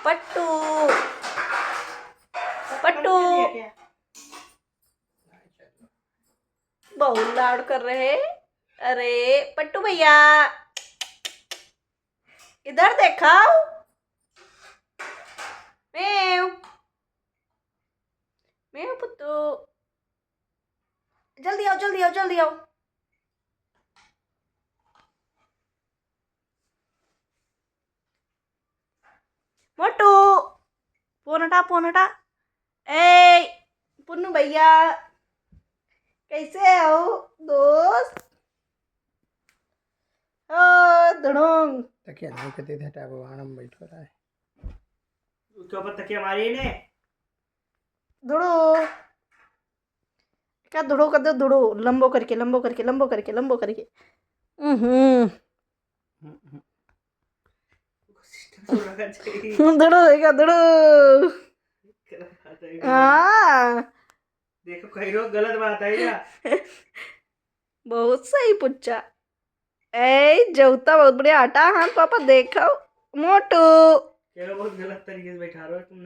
पट्टू पट्टू बहुत लाड कर रहे हैं। अरे पट्टू भैया इधर देखा। मेव मेव पुत्तू जल्दी आओ जल्दी आओ जल्दी आओ। मोटू फोन हटा। ए पुन्नू भैया कैसे हो दोस्त। धड़ोंग तकिया नहीं करते थे टाइप वाणम बैठो रहा है उसके ऊपर तकिया मारी ने धुड़ो क्या धुड़ो कर दो धुड़ो लंबो करके लंबो करके लंबो करके लंबो करके धुड़ो देगा धुड़ो। हाँ देखो कहीं रोक गलत बात है क्या। बहुत सही पुच्चा। ए जौता बहुत बढ़िया हटा हाँ पापा देखो मोटू चलो बहुत गलत तरीके से बैठा रहे हो तुम।